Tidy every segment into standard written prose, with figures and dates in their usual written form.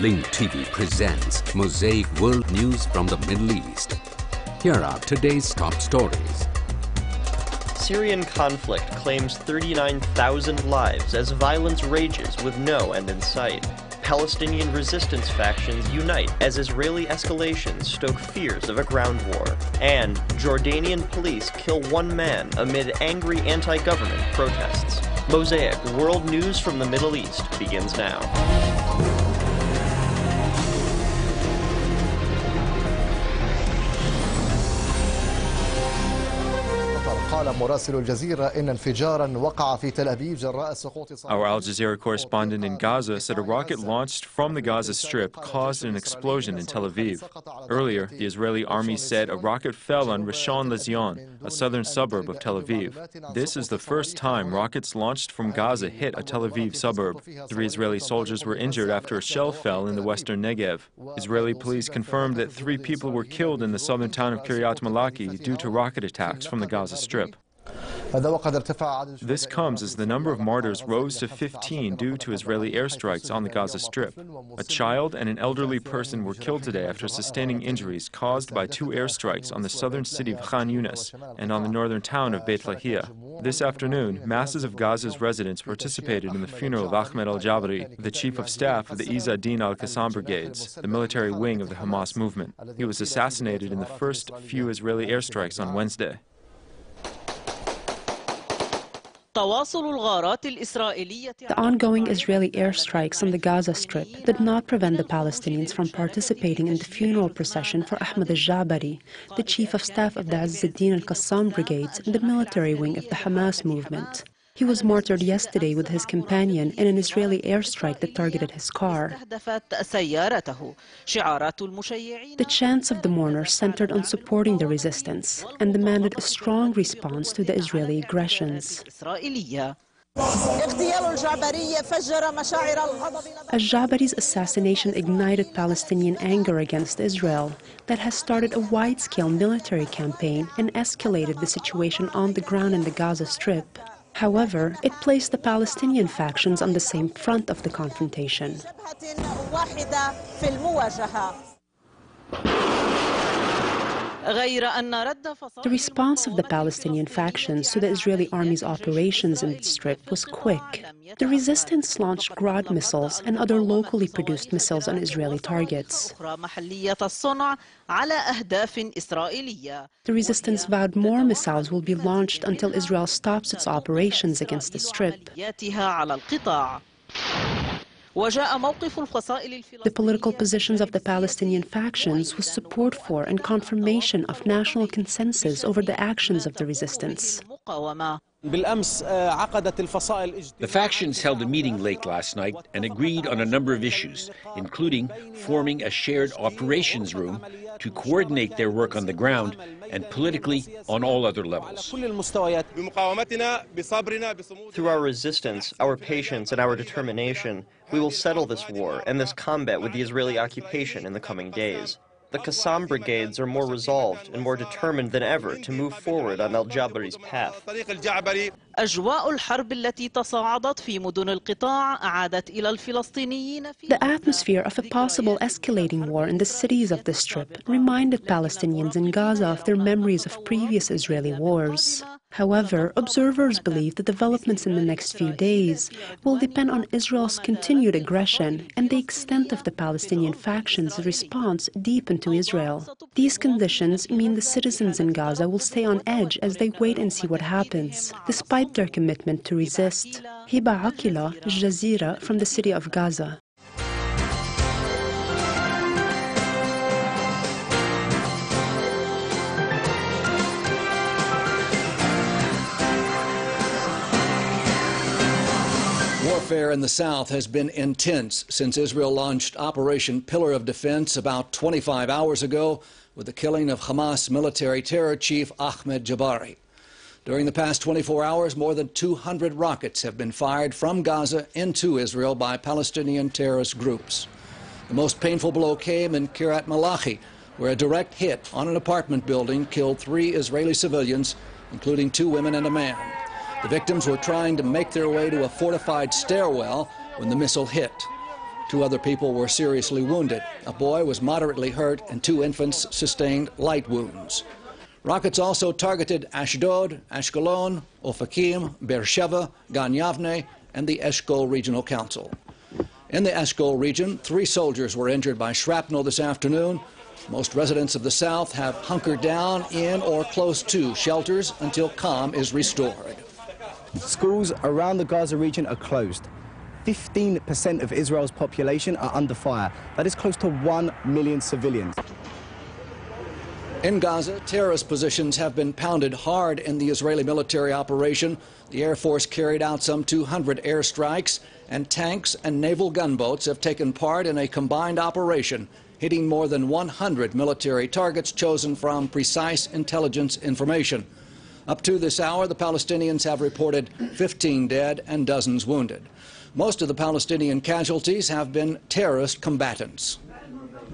Link TV presents Mosaic World News from the Middle East. Here are today's top stories. Syrian conflict claims 39,000 lives as violence rages with no end in sight. Palestinian resistance factions unite as Israeli escalations stoke fears of a ground war. And Jordanian police kill one man amid angry anti-government protests. Mosaic World News from the Middle East begins now. مراسل الجزيرة إن انفجارا وقع في تل أبيب جراء سقوط. Our Al Jazeera correspondent in Gaza said a rocket launched from the Gaza Strip caused an explosion in Tel Aviv. Earlier, the Israeli army said a rocket fell on Rishon LeZion, a southern suburb of Tel Aviv. This is the first time rockets launched from Gaza hit a Tel Aviv suburb. 3 Israeli soldiers were injured after a shell fell in the western Negev. Israeli police confirmed that 3 people were killed in the southern town of Kiryat Malaki due to rocket attacks from the Gaza Strip. This comes as the number of martyrs rose to 15 due to Israeli airstrikes on the Gaza Strip. A child and an elderly person were killed today after sustaining injuries caused by 2 airstrikes on the southern city of Khan Yunis and on the northern town of Beit Lahia. This afternoon, masses of Gaza's residents participated in the funeral of Ahmed al-Jaabari, the chief of staff of the Izz ad-Din al-Qassam brigades, the military wing of the Hamas movement. He was assassinated in the first few Israeli airstrikes on Wednesday. The ongoing Israeli airstrikes on the Gaza Strip did not prevent the Palestinians from participating in the funeral procession for Ahmed al-Jaabari, the chief of staff of the Izz ad-Din al-Qassam brigades and the military wing of the Hamas movement. He was martyred yesterday with his companion in an Israeli airstrike that targeted his car. The chants of the mourners centered on supporting the resistance and demanded a strong response to the Israeli aggressions. Al-Jaabari's assassination ignited Palestinian anger against Israel that has started a wide-scale military campaign and escalated the situation on the ground in the Gaza Strip. However, it placed the Palestinian factions on the same front of the confrontation. The response of the Palestinian factions to the Israeli army's operations in the Strip was quick. The resistance launched Grad missiles and other locally produced missiles on Israeli targets. The resistance vowed more missiles will be launched until Israel stops its operations against the Strip. The political positions of the Palestinian factions was support for and confirmation of national consensus over the actions of the resistance. The factions held a meeting late last night and agreed on a number of issues, including forming a shared operations room to coordinate their work on the ground and politically on all other levels. Through our resistance, our patience, and our determination, we will settle this war and this combat with the Israeli occupation in the coming days. The Qassam brigades are more resolved and more determined than ever to move forward on al-Jaabari's path. The atmosphere of a possible escalating war in the cities of the Strip reminded Palestinians in Gaza of their memories of previous Israeli wars. However, observers believe the developments in the next few days will depend on Israel's continued aggression and the extent of the Palestinian factions' response deep into Israel. These conditions mean the citizens in Gaza will stay on edge as they wait and see what happens, despite their commitment to resist. Hiba Akila, Jazeera, from the city of Gaza. Warfare in the south has been intense since Israel launched Operation Pillar of Defense about 25 hours ago with the killing of Hamas military terror chief Ahmed al-Jaabari. During the past 24 hours, more than 200 rockets have been fired from Gaza into Israel by Palestinian terrorist groups. The most painful blow came in Kiryat Malaki, where a direct hit on an apartment building killed 3 Israeli civilians, including 2 women and a man. The victims were trying to make their way to a fortified stairwell when the missile hit. 2 other people were seriously wounded. A boy was moderately hurt and 2 infants sustained light wounds. Rockets also targeted Ashdod, Ashkelon, Ofakim, Beersheba, Gan Yavne, and the Eshkol Regional Council. In the Eshkol region, 3 soldiers were injured by shrapnel this afternoon. Most residents of the south have hunkered down in or close to shelters until calm is restored. Schools around the Gaza region are closed. 15% of Israel's population are under fire. That is close to 1 million civilians. In Gaza, terrorist positions have been pounded hard in the Israeli military operation. The Air Force carried out some 200 airstrikes, and tanks and naval gunboats have taken part in a combined operation, hitting more than 100 military targets chosen from precise intelligence information. Up to this hour, the Palestinians have reported 15 dead and dozens wounded. Most of the Palestinian casualties have been terrorist combatants.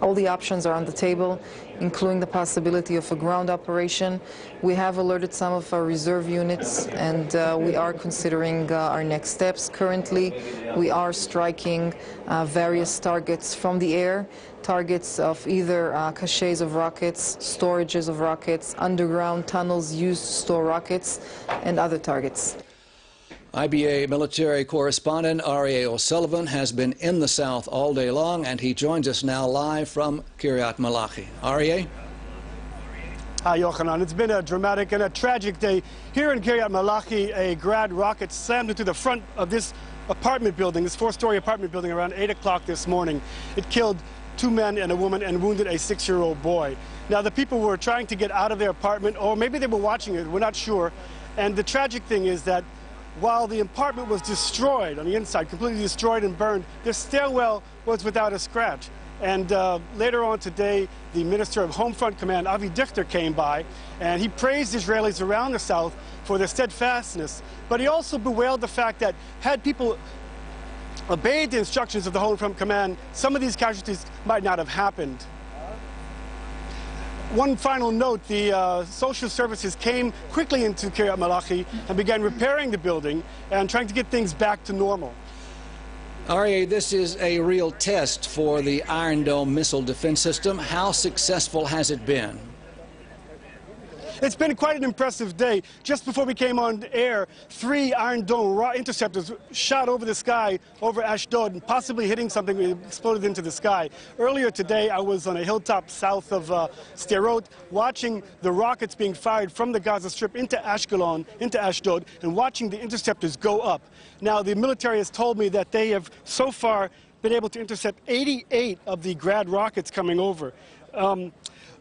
All the options are on the table, including the possibility of a ground operation. We have alerted some of our reserve units, and we are considering our next steps. Currently, we are striking various targets from the air, targets of either caches of rockets, storages of rockets, underground tunnels used to store rockets, and other targets. IBA military correspondent Aryeh O'Sullivan has been in the south all day long, and he joins us now live from Kiryat Malachi. Aryeh? Hi, Yochanan. It's been a dramatic and a tragic day. Here in Kiryat Malachi, a Grad rocket slammed into the front of this apartment building, this 4-story apartment building, around 8 o'clock this morning. It killed 2 men and a woman and wounded a 6-year-old boy. Now, the people were trying to get out of their apartment, or maybe they were watching it, we're not sure. And the tragic thing is that while the apartment was destroyed on the inside, completely destroyed and burned, their stairwell was without a scratch. And later on today, the Minister of Home Front Command, Avi Dichter, came by, and he praised Israelis around the south for their steadfastness. But he also bewailed the fact that had people obeyed the instructions of the Home Front Command, some of these casualties might not have happened. One final note, the social services came quickly into Kiryat Malachi and began repairing the building and trying to get things back to normal. Aryeh, this is a real test for the Iron Dome missile defense system. How successful has it been? It's been quite an impressive day. Just before we came on air, 3 Iron Dome interceptors shot over the sky over Ashdod, and possibly hitting something that exploded into the sky. Earlier today, I was on a hilltop south of Sderot, watching the rockets being fired from the Gaza Strip into Ashkelon, into Ashdod, and watching the interceptors go up. Now, the military has told me that they have so far been able to intercept 88 of the Grad rockets coming over.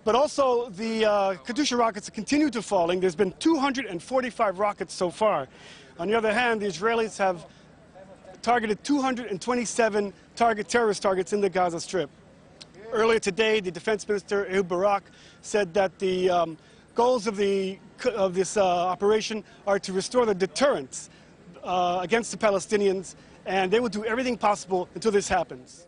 But also, the Katyusha rockets continue to falling. There's been 245 rockets so far. On the other hand, the Israelis have targeted 227 terrorist targets in the Gaza Strip. Earlier today, the Defense Minister, Ehud Barak, said that the goals of this operation are to restore the deterrence against the Palestinians, and they will do everything possible until this happens.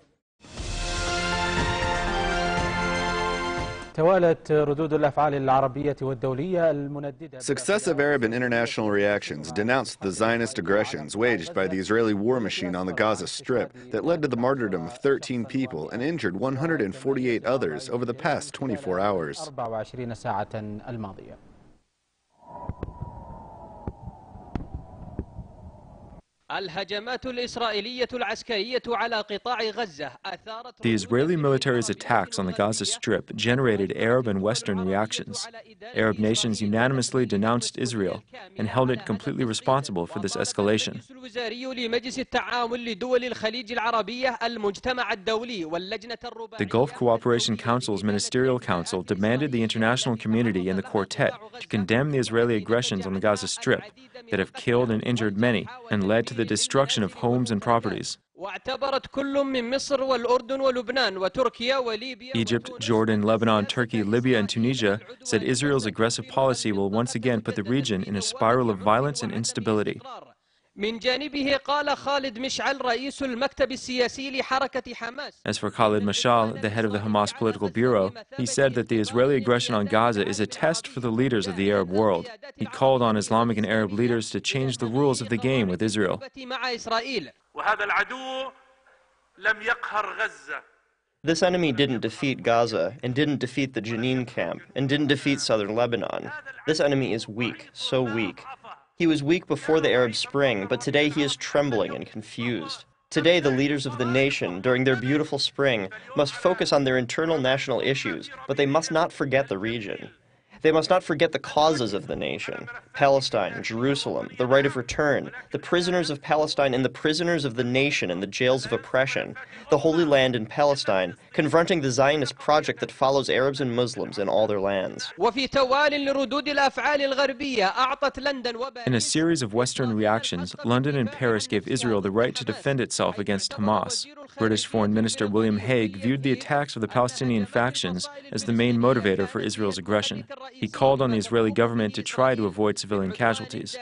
Successive Arab and international reactions denounced the Zionist aggressions waged by the Israeli war machine on the Gaza Strip that led to the martyrdom of 13 people and injured 148 others over the past 24 hours. The Israeli military's attacks on the Gaza Strip generated Arab and Western reactions. Arab nations unanimously denounced Israel and held it completely responsible for this escalation. The Gulf Cooperation Council's Ministerial Council demanded the international community and the Quartet to condemn the Israeli aggressions on the Gaza Strip that have killed and injured many and led to the destruction of homes and properties. Egypt, Jordan, Lebanon, Turkey, Libya, and Tunisia said Israel's aggressive policy will once again put the region in a spiral of violence and instability. As for Khalid Mashal, the head of the Hamas political bureau, he said that the Israeli aggression on Gaza is a test for the leaders of the Arab world. He called on Islamic and Arab leaders to change the rules of the game with Israel. This enemy didn't defeat Gaza, and didn't defeat the Jenin camp, and didn't defeat southern Lebanon. This enemy is weak, so weak. He was weak before the Arab Spring, but today he is trembling and confused. Today, the leaders of the nation, during their beautiful spring, must focus on their internal national issues, but they must not forget the region. They must not forget the causes of the nation: Palestine, Jerusalem, the right of return, the prisoners of Palestine and the prisoners of the nation in the jails of oppression, the Holy Land in Palestine, confronting the Zionist project that follows Arabs and Muslims in all their lands. In a series of Western reactions, London and Paris gave Israel the right to defend itself against Hamas. British Foreign Minister William Hague viewed the attacks of the Palestinian factions as the main motivator for Israel's aggression. He called on the Israeli government to try to avoid civilian casualties.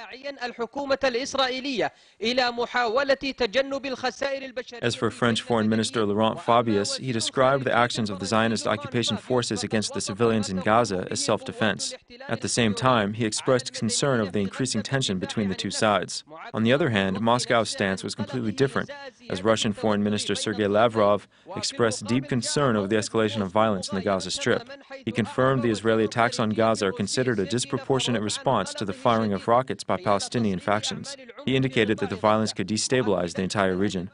As for French Foreign Minister Laurent Fabius, he described the actions of the Zionist occupation forces against the civilians in Gaza as self-defense. At the same time, he expressed concern of the increasing tension between the two sides. On the other hand, Moscow's stance was completely different, as Russian Foreign Minister Sergei Lavrov expressed deep concern over the escalation of violence in the Gaza Strip. He confirmed the Israeli attacks on Gaza are considered a disproportionate response to the firing of rockets by Palestinian factions. He indicated that the violence could destabilize the entire region.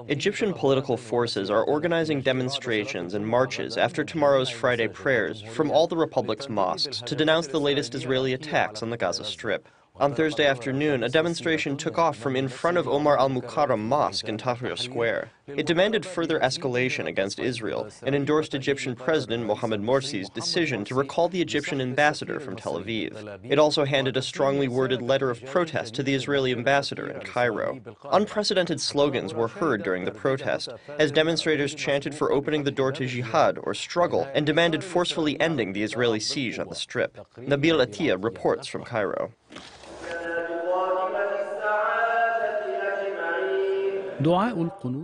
Egyptian political forces are organizing demonstrations and marches after tomorrow's Friday prayers from all the republic's mosques to denounce the latest Israeli attacks on the Gaza Strip. On Thursday afternoon, a demonstration took off from in front of Omar al-Mukarram Mosque in Tahrir Square. It demanded further escalation against Israel and endorsed Egyptian President Mohamed Morsi's decision to recall the Egyptian ambassador from Tel Aviv. It also handed a strongly worded letter of protest to the Israeli ambassador in Cairo. Unprecedented slogans were heard during the protest, as demonstrators chanted for opening the door to jihad or struggle and demanded forcefully ending the Israeli siege on the Strip. Nabil Atiyah reports from Cairo.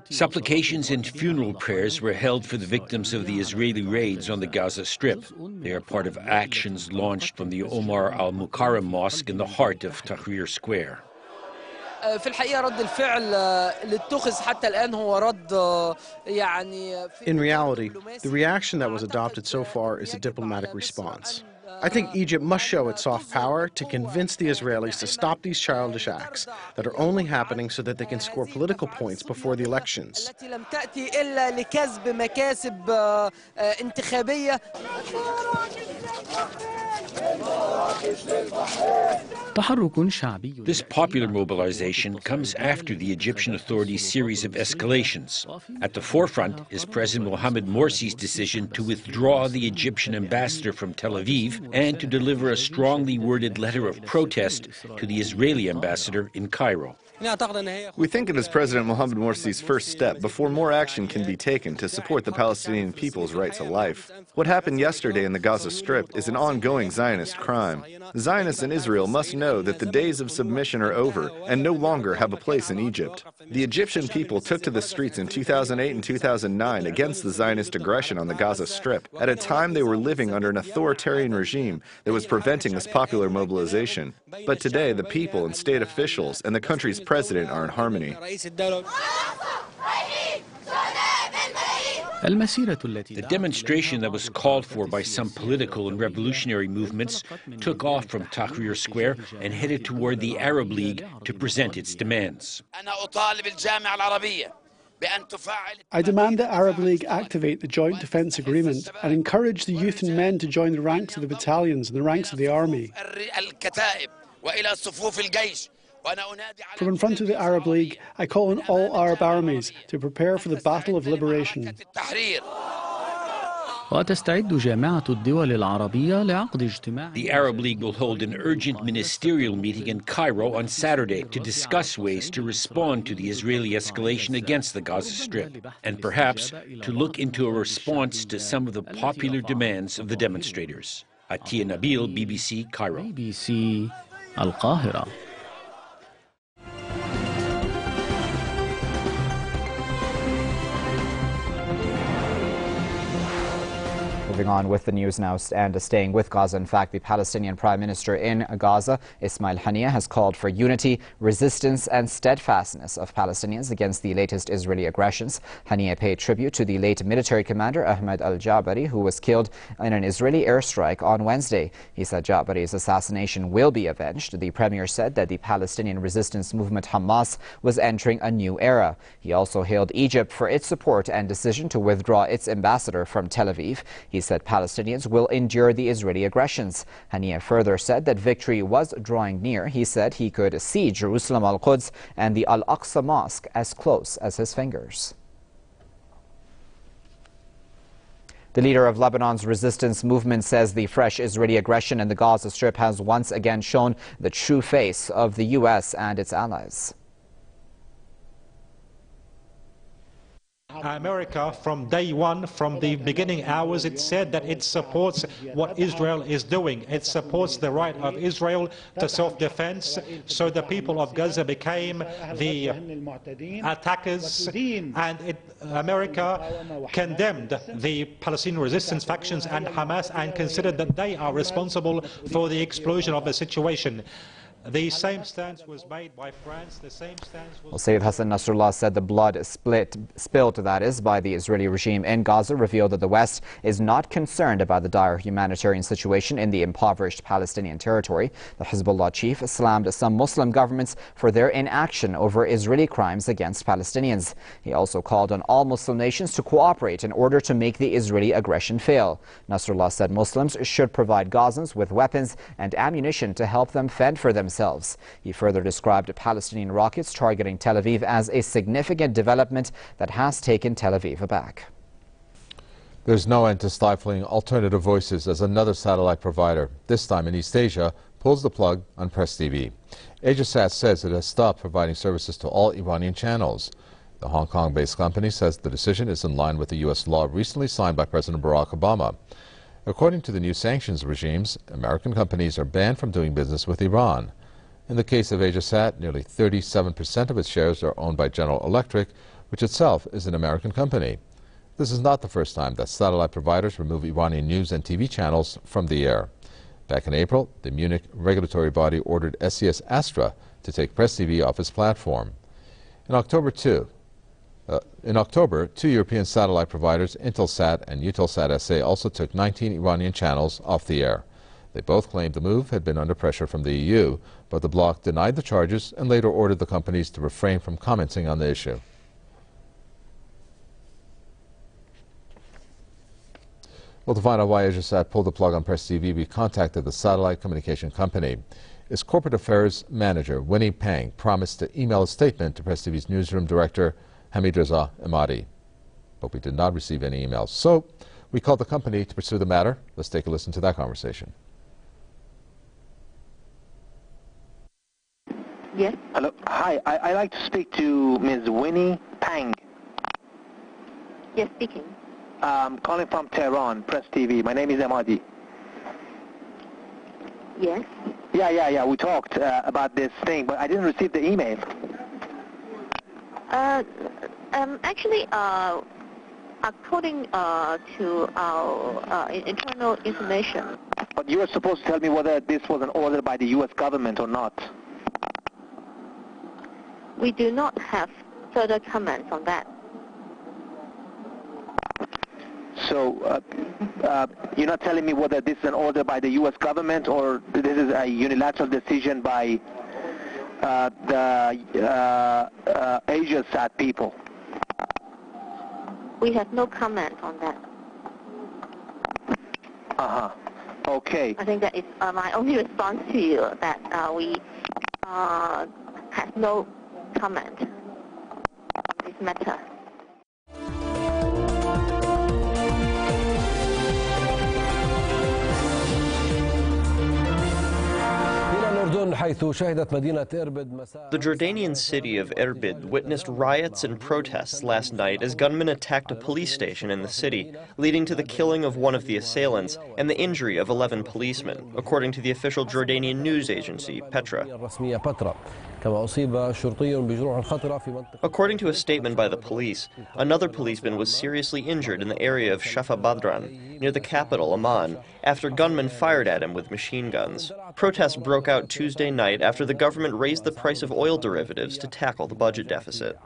Supplications and funeral prayers were held for the victims of the Israeli raids on the Gaza Strip. They are part of actions launched from the Omar al-Mukarram Mosque in the heart of Tahrir Square. In reality, the reaction that was adopted so far is a diplomatic response. I think Egypt must show its soft power to convince the Israelis to stop these childish acts that are only happening so that they can score political points before the elections. This popular mobilization comes after the Egyptian authorities' series of escalations. At the forefront is President Mohamed Morsi's decision to withdraw the Egyptian ambassador from Tel Aviv and to deliver a strongly worded letter of protest to the Israeli ambassador in Cairo. We think it is President Mohamed Morsi's first step before more action can be taken to support the Palestinian people's right to life. What happened yesterday in the Gaza Strip is an ongoing Zionist crime. Zionists in Israel must know that the days of submission are over and no longer have a place in Egypt. The Egyptian people took to the streets in 2008 and 2009 against the Zionist aggression on the Gaza Strip at a time they were living under an authoritarian regime that was preventing this popular mobilization. But today, the people and state officials and the country's president are in harmony. The demonstration that was called for by some political and revolutionary movements took off from Tahrir Square and headed toward the Arab League to present its demands. I demand that Arab League activate the Joint Defence Agreement and encourage the youth and men to join the ranks of the battalions and the ranks of the army. From in front of the Arab League, I call on all Arab armies to prepare for the battle of liberation. The Arab League will hold an urgent ministerial meeting in Cairo on Saturday to discuss ways to respond to the Israeli escalation against the Gaza Strip, and perhaps to look into a response to some of the popular demands of the demonstrators. Atiyah Nabil, BBC, Cairo. BBC, Al-Qahira. Moving on with the news now and staying with Gaza. In fact, the Palestinian Prime Minister in Gaza, Haniyeh, has called for unity, resistance and steadfastness of Palestinians against the latest Israeli aggressions. Haniyeh paid tribute to the late military commander Ahmed al-Jaabari, who was killed in an Israeli airstrike on Wednesday. He said Jaabari's assassination will be avenged. The premier said that the Palestinian resistance movement Hamas was entering a new era. He also hailed Egypt for its support and decision to withdraw its ambassador from Tel Aviv. He said Palestinians will endure the Israeli aggressions. Haniyeh further said that victory was drawing near. He said he could see Jerusalem, Al-Quds and the Al-Aqsa Mosque as close as his fingers. The leader of Lebanon's resistance movement says the fresh Israeli aggression in the Gaza Strip has once again shown the true face of the U.S. and its allies. America, from day one, from the beginning hours, it said that it supports what Israel is doing. It supports the right of Israel to self-defense. So the people of Gaza became the attackers, and America condemned the Palestinian resistance factions and Hamas and considered that they are responsible for the explosion of the situation. The same stance was made by France. The same stance was... Sayyid Hassan Nasrallah said the blood spilled, that is, by the Israeli regime in Gaza revealed that the West is not concerned about the dire humanitarian situation in the impoverished Palestinian territory. The Hezbollah chief slammed some Muslim governments for their inaction over Israeli crimes against Palestinians. He also called on all Muslim nations to cooperate in order to make the Israeli aggression fail. Nasrallah said Muslims should provide Gazans with weapons and ammunition to help them fend for themselves. He further described Palestinian rockets targeting Tel Aviv as a significant development that has taken Tel Aviv aback. There's no end to stifling alternative voices as another satellite provider, this time in East Asia, pulls the plug on Press TV. AsiaSat says it has stopped providing services to all Iranian channels. The Hong Kong-based company says the decision is in line with the U.S. law recently signed by President Barack Obama. According to the new sanctions regimes, American companies are banned from doing business with Iran. In the case of AsiaSat, nearly 37% of its shares are owned by General Electric, which itself is an American company. This is not the first time that satellite providers remove Iranian news and TV channels from the air. Back in April, the Munich regulatory body ordered SES Astra to take Press TV off its platform. In October, two European satellite providers, Intelsat and Eutelsat SA, also took 19 Iranian channels off the air. They both claimed the move had been under pressure from the EU, but the bloc denied the charges and later ordered the companies to refrain from commenting on the issue. Well, to find out why AsiaSat pulled the plug on Press TV, we contacted the satellite communication company. Its corporate affairs manager, Winnie Pang, promised to email a statement to Press TV's newsroom director, Hamid Reza Emadi. But we did not receive any emails. So we called the company to pursue the matter. Let's take a listen to that conversation. Yes. Hello. Hi. I'd like to speak to Ms. Winnie Pang. Yes, speaking. Calling from Tehran, Press TV. My name is Emadi. Yes. Yeah. We talked about this thing, but I didn't receive the email. Actually, according to our internal information. But you were supposed to tell me whether this was an order by the U.S. government or not. We do not have further comments on that. So, you're not telling me whether this is an order by the U.S. government or this is a unilateral decision by the AsiaSat people? We have no comment on that. Okay. I think that is my only response to you, that we have no comment on this matter. The Jordanian city of Erbil witnessed riots and protests last night as gunmen attacked a police station in the city, leading to the killing of one of the assailants and the injury of 11 policemen, according to the official Jordanian news agency, Petra. According to a statement by the police, another policeman was seriously injured in the area of Shafa Badran, near the capital, Amman, after gunmen fired at him with machine guns. Protests broke out Tuesday night after the government raised the price of oil derivatives to tackle the budget deficit.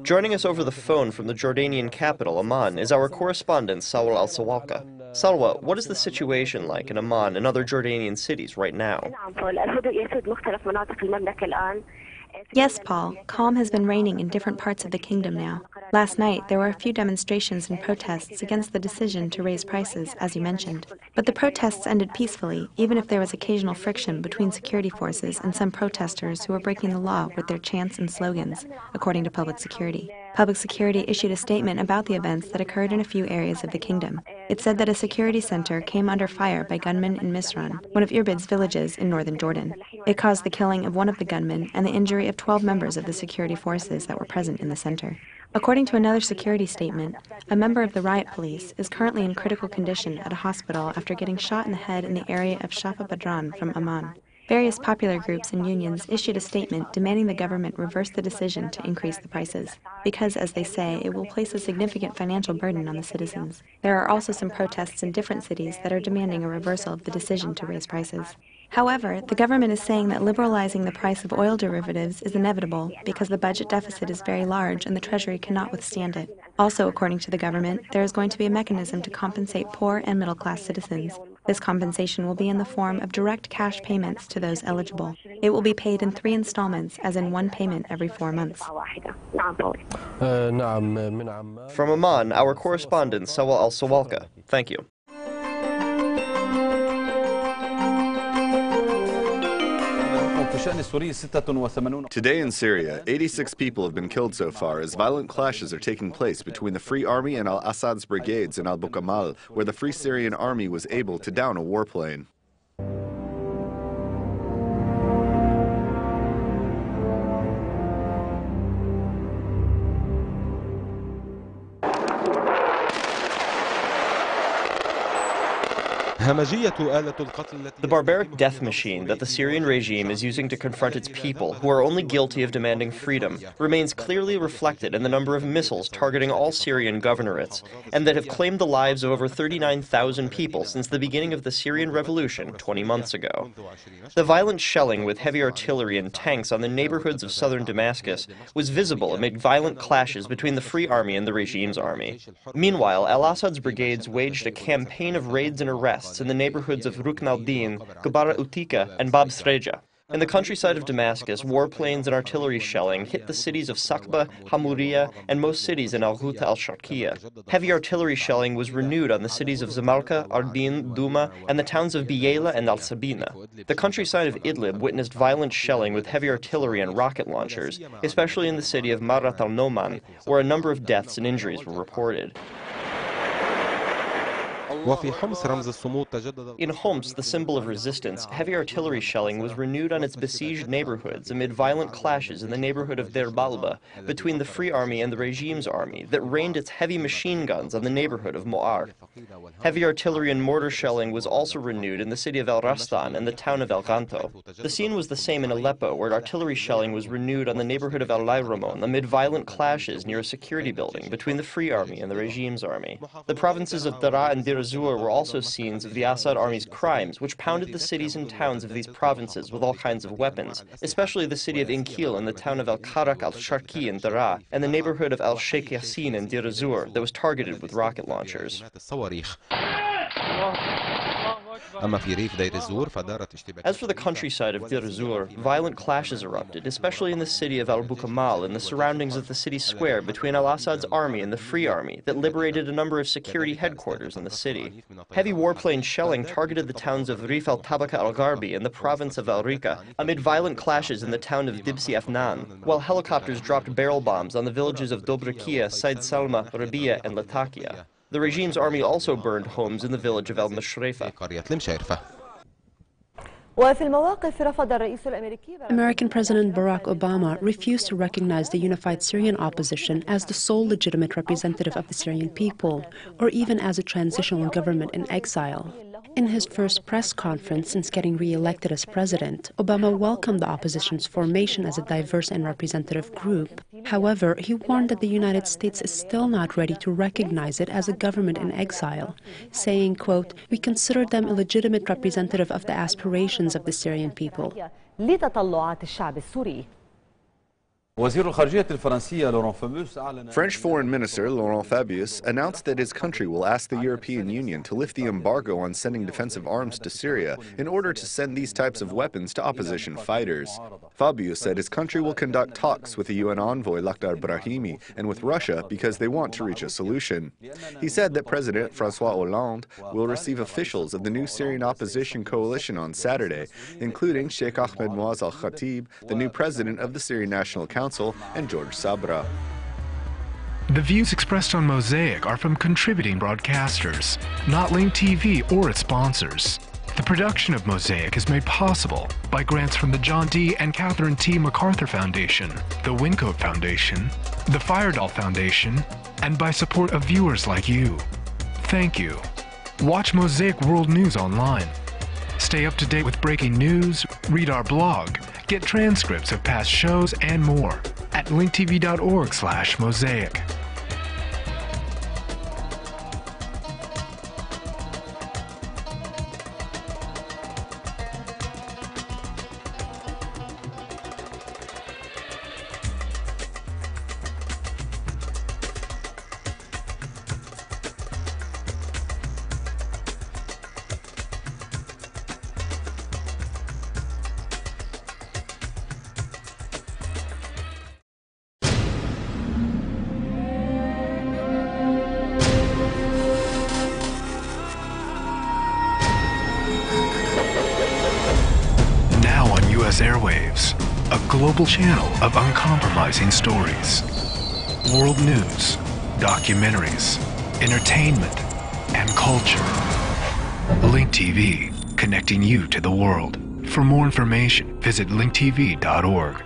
Joining us over the phone from the Jordanian capital, Amman, is our correspondent, Salwa al-Sawalka. Salwa, what is the situation like in Amman and other Jordanian cities right now? Yes, Paul. Calm has been reigning in different parts of the kingdom now. Last night, there were a few demonstrations and protests against the decision to raise prices, as you mentioned. But the protests ended peacefully, even if there was occasional friction between security forces and some protesters who were breaking the law with their chants and slogans, according to Public Security. Public Security issued a statement about the events that occurred in a few areas of the kingdom. It said that a security center came under fire by gunmen in Misran, one of Irbil's villages in northern Jordan. It caused the killing of one of the gunmen and the injury of 12 members of the security forces that were present in the center. According to another security statement, a member of the riot police is currently in critical condition at a hospital after getting shot in the head in the area of Shafa Badran from Amman. Various popular groups and unions issued a statement demanding the government reverse the decision to increase the prices, because, as they say, it will place a significant financial burden on the citizens. There are also some protests in different cities that are demanding a reversal of the decision to raise prices. However, the government is saying that liberalizing the price of oil derivatives is inevitable because the budget deficit is very large and the Treasury cannot withstand it. Also, according to the government, there is going to be a mechanism to compensate poor and middle-class citizens. This compensation will be in the form of direct cash payments to those eligible. It will be paid in 3 installments, as in one payment every 4 months. From Amman, our correspondent, Salwa al-Sawalka. Thank you. Today in Syria, 86 people have been killed so far as violent clashes are taking place between the Free Army and al-Assad's brigades in al-Bukamal, where the Free Syrian Army was able to down a warplane. The barbaric death machine that the Syrian regime is using to confront its people, who are only guilty of demanding freedom, remains clearly reflected in the number of missiles targeting all Syrian governorates, and that have claimed the lives of over 39,000 people since the beginning of the Syrian revolution 20 months ago. The violent shelling with heavy artillery and tanks on the neighborhoods of southern Damascus was visible amid violent clashes between the Free Army and the regime's army. Meanwhile, al-Assad's brigades waged a campaign of raids and arrests in the neighborhoods of Rukn al-Din, Gubara Utika, and Bab Sreja. In the countryside of Damascus, warplanes and artillery shelling hit the cities of Sakba, Hamuriya, and most cities in al-Ghouta al-Sharqiyya. Heavy artillery shelling was renewed on the cities of Zamalka, Ardin, Duma, and the towns of Biyela and al-Sabina. The countryside of Idlib witnessed violent shelling with heavy artillery and rocket launchers, especially in the city of Marat al-Noman, where a number of deaths and injuries were reported. In Homs, the symbol of resistance, heavy artillery shelling was renewed on its besieged neighborhoods amid violent clashes in the neighborhood of Deir Balba between the Free Army and the regime's army that rained its heavy machine guns on the neighborhood of Mu'ar. Heavy artillery and mortar shelling was also renewed in the city of El-Rastan and the town of El-Ganto. The scene was the same in Aleppo, where artillery shelling was renewed on the neighborhood of El-Layramon amid violent clashes near a security building between the Free Army and the regime's army. The provinces of Daraa and Deir ez-Zor were also scenes of the Assad army's crimes, which pounded the cities and towns of these provinces with all kinds of weapons, especially the city of Inkil and the town of al-Karak al-Sharqi in Daraa, and the neighborhood of al-Sheikh Yassin in Deir ez-Zor that was targeted with rocket launchers. As for the countryside of Deir ez-Zor, violent clashes erupted, especially in the city of al-Bukamal and the surroundings of the city square between al-Assad's army and the Free Army that liberated a number of security headquarters in the city. Heavy warplane shelling targeted the towns of Rif al-Tabaka al-Gharbi and the province al Rika amid violent clashes in the town of Dibsi Afnan, while helicopters dropped barrel bombs on the villages of Dobrakia, Said Salma, Rabia, and Latakia. The regime's army also burned homes in the village of al-Mashrifa. American President Barack Obama refused to recognize the unified Syrian opposition as the sole legitimate representative of the Syrian people, or even as a transitional government in exile. In his first press conference since getting re-elected as president, Obama welcomed the opposition's formation as a diverse and representative group. However, he warned that the United States is still not ready to recognize it as a government in exile, saying, quote, "We consider them a legitimate representative of the aspirations of the Syrian people." French Foreign Minister Laurent Fabius announced that his country will ask the European Union to lift the embargo on sending defensive arms to Syria in order to send these types of weapons to opposition fighters. Fabius said his country will conduct talks with the UN envoy Lakhdar Brahimi and with Russia because they want to reach a solution. He said that President François Hollande will receive officials of the new Syrian opposition coalition on Saturday, including Sheikh Ahmed Muaz al-Khatib, the new president of the Syrian National Council, and George Sabra. The views expressed on Mosaic are from contributing broadcasters, not Link TV or its sponsors. The production of Mosaic is made possible by grants from the John D. and Catherine T. MacArthur Foundation, the Wincoat Foundation, the Firedoll Foundation, and by support of viewers like you. Thank you. Watch Mosaic World News online. Stay up to date with breaking news, read our blog, get transcripts of past shows and more at linktv.org/mosaic. Airwaves, a global channel of uncompromising stories, world news, documentaries, entertainment, and culture. Link TV, connecting you to the world. For more information, visit linktv.org.